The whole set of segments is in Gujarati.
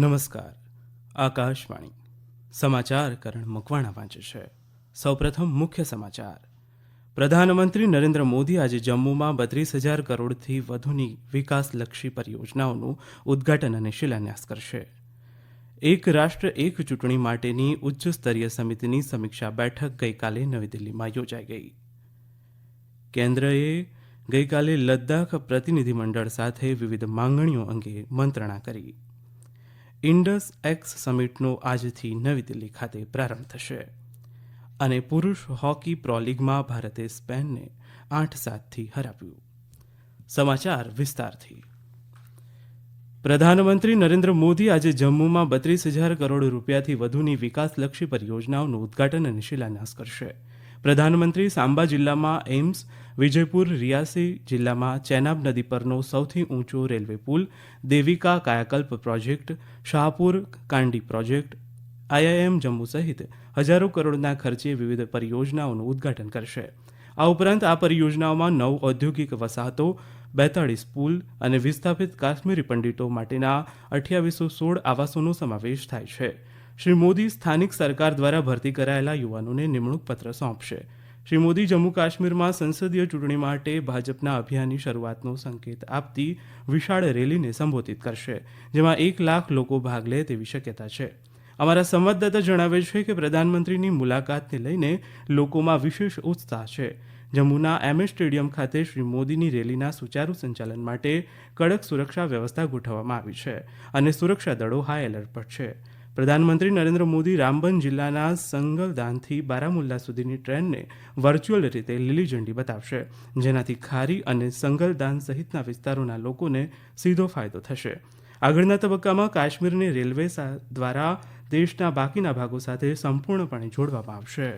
નમસ્કાર. આકાશવાણી સમાચાર કરણ મકવાણા વાંચે છે. સૌપ્રથમ મુખ્ય સમાચાર. પ્રધાનમંત્રી નરેન્દ્ર મોદી આજે જમ્મુમાં 32,000 કરોડથી વધુની વિકાસલક્ષી પરિયોજનાઓનું ઉદ્ઘાટન અને શિલાન્યાસ કરશે. એક રાષ્ટ્ર એક ચૂંટણી માટેની ઉચ્ચ સ્તરીય સમિતિની સમીક્ષા બેઠક ગઈકાલે નવી દિલ્હીમાં યોજાઈ ગઈ. કેન્દ્રએ ગઈકાલે લદ્દાખ પ્રતિનિધિમંડળ સાથે વિવિધ માંગણીઓ અંગે મંત્રણા કરી. ઇન્ડસ એક્સ સમિટનો આજથી નવી દિલ્હી ખાતે પ્રારંભ થશે. અને પુરુષ હોકી પ્રો લીગમાં ભારતે સ્પેનને 8-7થી હરાવ્યું. સમાચાર વિસ્તારથી. પ્રધાનમંત્રી નરેન્દ્ર મોદી આજે જમ્મુમાં 32,000 કરોડ રૂપિયાથી વધુની વિકાસલક્ષી પરિયોજનાઓનું ઉદ્ઘાટન અને શિલાન્યાસ કરશે. પ્રધાનમંત્રી સાંબા જિલ્લામાં એઇમ્સ, વિજયપુર રિયાસી જિલ્લામાં ચેનાબ નદી પરનો સૌથી ઊંચો રેલવે પુલ, દેવિકા કાયાકલ્પ project, Shahpur Kandi project, IIM Jammu સહિત હજારો કરોડના ખર્ચે વિવિધ પરિયોજનાઓનું ઉદ્ઘાટન કરશે. આ ઉપરાંત આ પરિયોજનાઓમાં 9 ઔદ્યોગિક વસાહતો, 42 પુલ અને વિસ્થાપિત કાશ્મીરી પંડિતો માટેના 2816 આવાસોનો સમાવેશ થાય છે. શ્રી મોદી સ્થાનિક સરકાર દ્વારા ભરતી કરાયેલા યુવાનોને નિમણૂક પત્ર સોંપશે. શ્રી મોદી જમ્મુ કાશ્મીરમાં સંસદીય ચૂંટણી માટે ભાજપના અભિયાનની શરૂઆતનો સંકેત આપતી વિશાળ રેલીને સંબોધિત કરશે, જેમાં 1 લાખ લોકો ભાગ લે તેવી શક્યતા છે. અમારા સંવાદદાતા જણાવે છે કે પ્રધાનમંત્રીની મુલાકાતને લઈને લોકોમાં વિશેષ ઉત્સાહ છે. જમ્મુના MS સ્ટેડિયમ ખાતે શ્રી મોદીની રેલીના સુચારુ સંચાલન માટે કડક સુરક્ષા વ્યવસ્થા ગોઠવવામાં આવી છે અને સુરક્ષા દળો હાઈ એલર્ટ પર છે. પ્રધાનમંત્રી નરેન્દ્ર મોદી રામબન જિલ્લાના સંગલદાનથી બારામુલ્લા સુધીની ટ્રેનને વર્ચ્યુઅલ રીતે લીલી ઝંડી બતાવશે, જેનાથી ખારી અને સંગલદાન સહિતના વિસ્તારોના લોકોને સીધો ફાયદો થશે. આગળના તબક્કામાં કાશ્મીરને રેલવે દ્વારા દેશના બાકીના ભાગો સાથે સંપૂર્ણપણે જોડવામાં આવશે.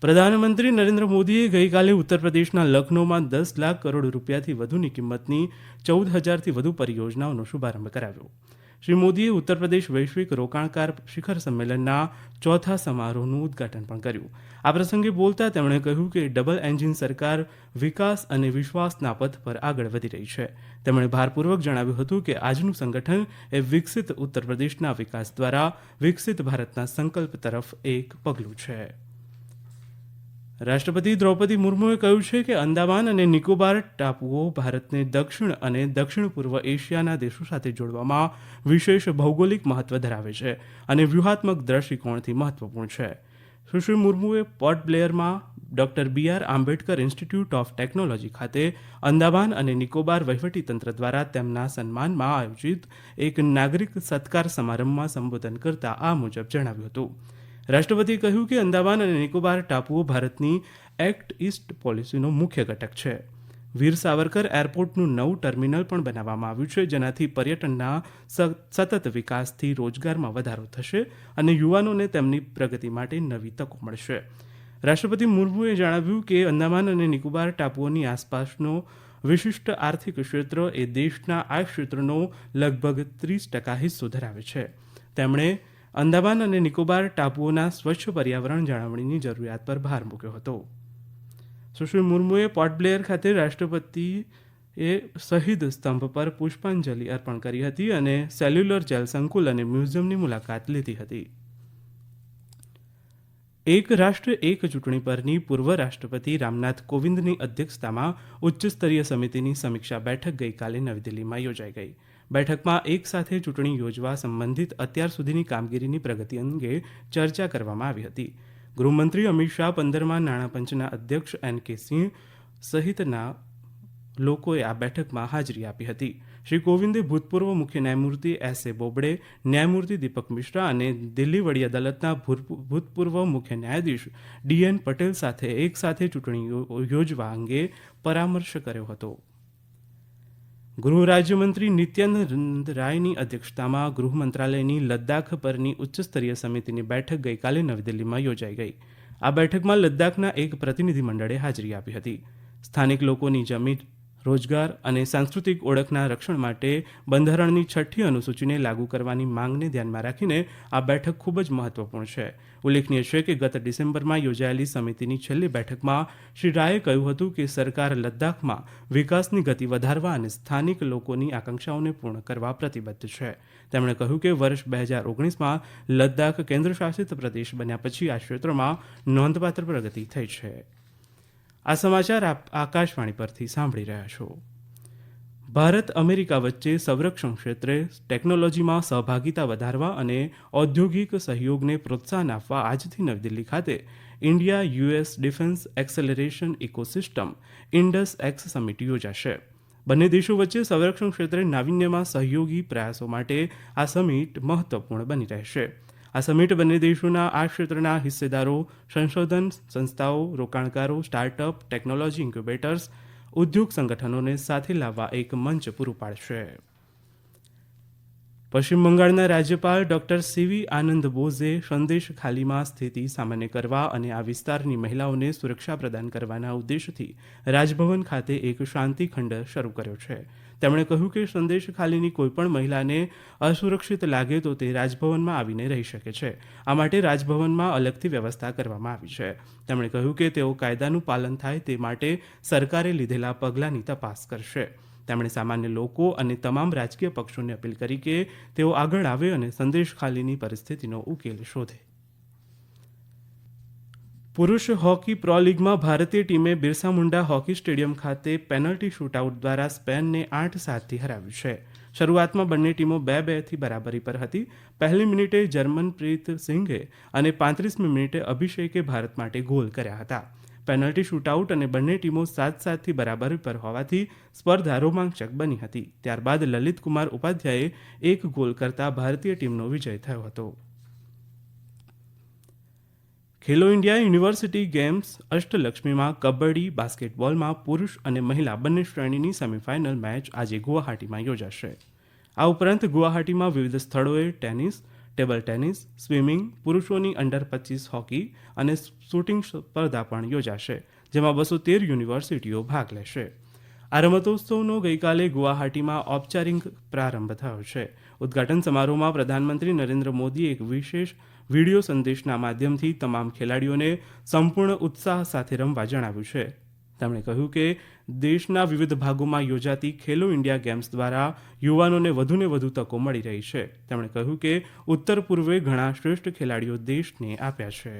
પ્રધાનમંત્રી નરેન્દ્ર મોદીએ ગઈકાલે ઉત્તર પ્રદેશના લખનૌમાં 10 લાખ કરોડ રૂપિયાથી વધુની કિંમતની 14,000થી વધુ પરિયોજનાઓનો શુભારંભ કરાવ્યો. શ્રી મોદીએ ઉત્તર પ્રદેશ વૈશ્વિક રોકાણકાર શિખર સંમેલનના 4થા સમારોહનું ઉદ્ઘાટન પણ કર્યું. આ પ્રસંગે બોલતા તેમણે કહ્યું કે ડબલ એન્જિન સરકાર વિકાસ અને વિશ્વાસના પથ પર આગળ વધી રહી છે. તેમણે ભારપૂર્વક જણાવ્યું હતું કે આજનું સંગઠન એ વિકસિત ઉત્તર પ્રદેશના વિકાસ દ્વારા વિકસિત ભારતના સંકલ્પ તરફ એક પગલું છે. રાષ્ટ્રપતિ દ્રૌપદી મુર્મુએ કહ્યું છે કે અંદામાન અને નિકોબાર ટાપુઓ ભારતને દક્ષિણ અને દક્ષિણ પૂર્વ એશિયાના દેશો સાથે જોડવામાં વિશેષ ભૌગોલિક મહત્વ ધરાવે છે અને વ્યૂહાત્મક દ્રષ્ટિકોણથી મહત્વપૂર્ણ છે. સુશ્રી મુર્મુએ પોર્ટ બ્લેયરમાં doctor BR Ambedkar institute of technology ખાતે અંદામાન અને નિકોબાર વહીવટીતંત્ર દ્વારા તેમના સન્માનમાં આયોજિત એક નાગરિક સત્કાર સમારંભમાં સંબોધન કરતા આ મુજબ જણાવ્યું હતું. રાષ્ટ્રપતિએ કહ્યું કે અંદામાન અને નિકોબાર ટાપુઓ ભારતની એક્ટ ઈસ્ટ પોલિસીનો મુખ્ય ઘટક છે. વીર સાવરકર એરપોર્ટનું નવું ટર્મિનલ પણ બનાવવામાં આવ્યું છે, જેનાથી પર્યટનના સતત વિકાસથી રોજગારમાં વધારો થશે અને યુવાનોને તેમની પ્રગતિ માટે નવી તકો મળશે. રાષ્ટ્રપતિ મુર્મુએ જણાવ્યું કે અંદામાન અને નિકોબાર ટાપુઓની આસપાસનો વિશિષ્ટ આર્થિક ક્ષેત્ર એ દેશના આ ક્ષેત્રનો લગભગ 30% હિસ્સો ધરાવે છે. તેમણે અંદામાન અને નિકોબાર ટાપુઓના સ્વચ્છ પર્યાવરણ જાળવણીની જરૂરિયાત પર ભાર મૂક્યો હતો. સુશ્રી મુર્મુએ પોર્ટ બ્લેયર ખાતે રાષ્ટ્રપતિએ શહીદ સ્તંભ પર પુષ્પાંજલિ અર્પણ કરી હતી અને સેલ્યુલર જેલ સંકુલ અને મ્યુઝિયમની મુલાકાત લીધી હતી. એક રાષ્ટ્ર એક ચૂંટણી પરની પૂર્વ રાષ્ટ્રપતિ રામનાથ કોવિંદની અધ્યક્ષતામાં ઉચ્ચસ્તરીય સમિતિની સમીક્ષા બેઠક ગઈકાલે નવી દિલ્હીમાં યોજાઈ ગઈ. બેઠકમાં એક સાથે ચૂંટણી યોજવા સંબંધિત અત્યાર સુધીની કામગીરીની પ્રગતિ અંગે ચર્ચા કરવામાં આવી હતી. ગૃહમંત્રી અમિત શાહ, 15મા નાણાપંચના અધ્યક્ષ NK સિંહ સહિતના લોકોએ આ બેઠકમાં હાજરી આપી હતી. શ્રી કોવિંદે ભૂતપૂર્વ મુખ્ય ન્યાયમૂર્તિ SA બોબડે, ન્યાયમૂર્તિ દીપક મિશ્રા અને દિલ્હી વડી અદાલતના ભૂતપૂર્વ મુખ્ય ન્યાયાધીશ DN પટેલ સાથે એક સાથે ચૂંટણી યોજવા અંગે પરામર્શ કર્યો હતો. ગૃહ રાજ્યમંત્રી નિત્યાનંદ રાયની અધ્યક્ષતામાં ગૃહ મંત્રાલયની લદ્દાખ પરની ઉચ્ચસ્તરીય સમિતિની બેઠક ગઈકાલે નવી દિલ્હીમાં યોજાઈ ગઈ. આ બેઠકમાં લદ્દાખના એક પ્રતિનિધિમંડળે હાજરી આપી હતી. સ્થાનિક લોકોની જમીન રોજગાર અને સાંસ્કૃતિક ઓળખના રક્ષણ માટે બંધારણની 6ઠ્ઠી અનુસૂચિને લાગુ કરવાની માંગને ધ્યાનમાં રાખીને આ બેઠક ખૂબ જ મહત્વપૂર્ણ છે. ઉલ્લેખનીય છે કે ગત ડિસેમ્બરમાં યોજાયેલી સમિતિની છેલ્લી બેઠકમાં શ્રી રાયે કહ્યું હતું કે સરકાર લદ્દાખમાં વિકાસની ગતિ વધારવા અને સ્થાનિક લોકોની આકાંક્ષાઓને પૂર્ણ કરવા પ્રતિબદ્ધ છે. તેમણે કહ્યું કે વર્ષ 2019માં લદ્દાખ કેન્દ્રશાસિત પ્રદેશ બન્યા પછી આ ક્ષેત્રમાં નોંધપાત્ર પ્રગતિ થઈ છે. આ સમાચાર આપ આકાશવાણી પરથી સાંભળી રહ્યા છો. ભારત અમેરિકા વચ્ચે સંરક્ષણ ક્ષેત્રે ટેકનોલોજીમાં સહભાગિતા વધારવા અને ઔદ્યોગિક સહયોગને પ્રોત્સાહન આપવા આજથી નવી દિલ્હી ખાતે India US defence acceleration ecosystem INDUS-X summit યોજાશે. બંને દેશો વચ્ચે સંરક્ષણ ક્ષેત્રે નાવીન્યમાં સહયોગી પ્રયાસો માટે આ સમિટ મહત્વપૂર્ણ બની રહેશે. આ સમિટ બંને દેશોના આ ક્ષેત્રના હિસ્સેદારો, સંશોધન સંસ્થાઓ, રોકાણકારો, સ્ટાર્ટઅપ, ટેકનોલોજી ઇન્ક્યુબેટર્સ, ઉદ્યોગ સંગઠનોને સાથે લાવવા એક મંચ પૂરું પાડશે. પશ્ચિમ બંગાળના રાજ્યપાલ ડોક્ટર સીવી આનંદ બોઝે સંદેશ ખાલીમાં સ્થિતિ સામાન્ય કરવા અને આ વિસ્તારની મહિલાઓને સુરક્ષા પ્રદાન કરવાના ઉદ્દેશથી રાજભવન ખાતે એક શાંતિ ખંડ શરૂ કર્યો છે. તેમણે કહ્યું કે સંદેશ ખાલીની કોઈપણ મહિલાને અસુરક્ષિત લાગે તો તે રાજભવનમાં આવીને રહી શકે છે. આ માટે રાજભવનમાં અલગથી વ્યવસ્થા કરવામાં આવી છે. તેમણે કહ્યું કે તેઓ કાયદાનું પાલન થાય તે માટે સરકારે લીધેલા પગલાંની તપાસ કરશે. તેમણે સામાન્ય લોકો અને તમામ રાજકીય પક્ષોને અપીલ કરી કે તેઓ આગળ આવે અને સંદેશ ખાલીની પરિસ્થિતિનો ઉકેલ શોધે. પુરુષ હોકી પ્રો લીગમાં ભારતીય ટીમે બિરસા મુંડા હોકી સ્ટેડિયમ ખાતે પેનલ્ટી શૂટઆઉટ દ્વારા સ્પેનને 8-7થી હરાવ્યું છે. શરૂઆતમાં બંને ટીમો 2-2થી બરાબરી પર હતી. પહેલી મિનિટે જર્મનપ્રીત સિંઘે અને 35મી મિનિટે અભિષેકે ભારત માટે ગોલ કર્યા હતા. પેનલ્ટી શૂટઆઉટ અને બંને ટીમો 7-7થી બરાબરી પર હોવાથી સ્પર્ધા રોમાંચક બની હતી. ત્યારબાદ લલિત કુમાર ઉપાધ્યાયે એક ગોલ કરતા ભારતીય ટીમનો વિજય થયો હતો. ખેલો ઇન્ડિયા યુનિવર્સિટી ગેમ્સ અષ્ટલક્ષ્મીમાં કબડ્ડી, બાસ્કેટબોલમાં પુરુષ અને મહિલા બંને શ્રેણીની સેમીફાઇનલ મેચ આજે ગુવાહાટીમાં યોજાશે. આ ઉપરાંત ગુવાહાટીમાં વિવિધ સ્થળોએ ટેનિસ, ટેબલ ટેનિસ, સ્વિમિંગ, પુરુષોની અંડર-25 હોકી અને શૂટિંગ સ્પર્ધા પણ યોજાશે, જેમાં 213 યુનિવર્સિટીઓ ભાગ લેશે. આ રમતોત્સવનો ગઈકાલે ગુવાહાટીમાં ઔપચારિક પ્રારંભ થયો છે. ઉદ્ઘાટન સમારોહમાં પ્રધાનમંત્રી નરેન્દ્ર મોદીએ એક વિશેષ વિડીયો સંદેશના માધ્યમથી તમામ ખેલાડીઓને સંપૂર્ણ ઉત્સાહ સાથે રમવા જણાવ્યું છે. તેમણે કહ્યું કે દેશના વિવિધ ભાગોમાં યોજાતી ખેલો ઇન્ડિયા ગેમ્સ દ્વારા યુવાનોને વધુને વધુ તકો મળી રહી છે. તેમણે કહ્યું કે ઉત્તર પૂર્વે ઘણા શ્રેષ્ઠ ખેલાડીઓ દેશને આપ્યા છે.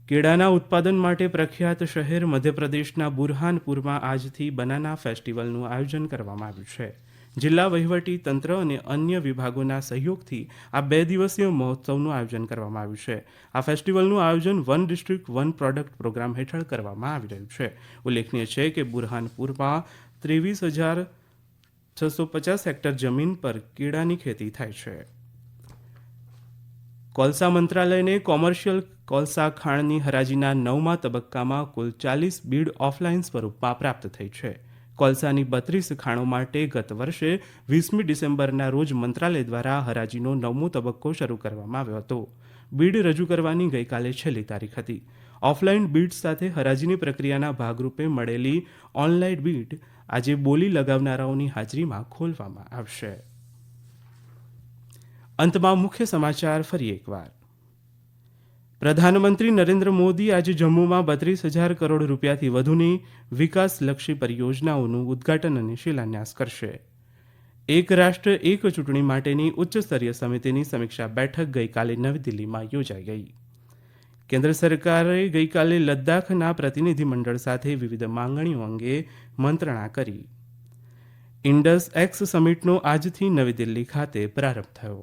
કેળાના ઉત્પાદન માટે પ્રખ્યાત શહેર મધ્યપ્રદેશના બુરહાનપુરમાં આજથી બનાના ફેસ્ટિવલનું આયોજન કરવામાં આવ્યું છે. જિલ્લા વહીવટી તંત્ર અને અન્ય વિભાગોના સહયોગથી આ 2 દિવસીય મહોત્સવનું આયોજન કરવામાં આવ્યું છે. આ ફેસ્ટિવલનું આયોજન one district one product programme હેઠળ કરવામાં આવી રહ્યું છે. ઉલ્લેખનીય છે કે બુરહાનપુરમાં 23,650 હેક્ટર જમીન પર કેળાની ખેતી થાય છે. કોલસા મંત્રાલયને કોમર્શિયલ કોલસા ખાણની હરાજીના 9મા તબક્કામાં કુલ 40 બીડ ઓફલાઈન સ્વરૂપમાં પ્રાપ્ત થઈ છે. કોલસાની 32 ખાણો માટે ગત વર્ષે 20મી ડિસેમ્બરના રોજ મંત્રાલય દ્વારા હરાજીનો 9મો તબક્કો શરૂ કરવામાં આવ્યો હતો. બીડ રજૂ કરવાની ગઈકાલે છેલ્લી તારીખ હતી. ઓફલાઈન બીડ સાથે હરાજીની પ્રક્રિયાના ભાગરૂપે મળેલી ઓનલાઈન બીડ આજે બોલી લગાવનારાઓની હાજરીમાં ખોલવામાં આવશે. અંતમાં મુખ્ય સમાચાર ફરી એકવાર. પ્રધાનમંત્રી નરેન્દ્ર મોદી આજે જમ્મુમાં 32,000 કરોડ રૂપિયાથી વધુની વિકાસલક્ષી પરિયોજનાઓનું ઉદ્ઘાટન અને શિલાન્યાસ કરશે. એક રાષ્ટ્ર એક ચૂંટણી માટેની ઉચ્ચસ્તરીય સમિતિની સમીક્ષા બેઠક ગઈકાલે નવી દિલ્હીમાં યોજાઈ ગઈ. કેન્દ્ર સરકારે ગઈકાલે લદ્દાખના પ્રતિનિધિમંડળ સાથે વિવિધ માંગણીઓ અંગે મંત્રણા કરી. INDUS-X સમિટનો આજથી નવી દિલ્હી ખાતે પ્રારંભ થયો.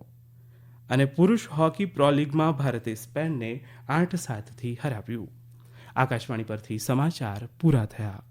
અને પુરુષ હોકી પ્રો લીગમાં ભારતે સ્પેનને 8-7થી હરાવ્યું. આકાશવાણી પરથી સમાચાર પૂરા થયા.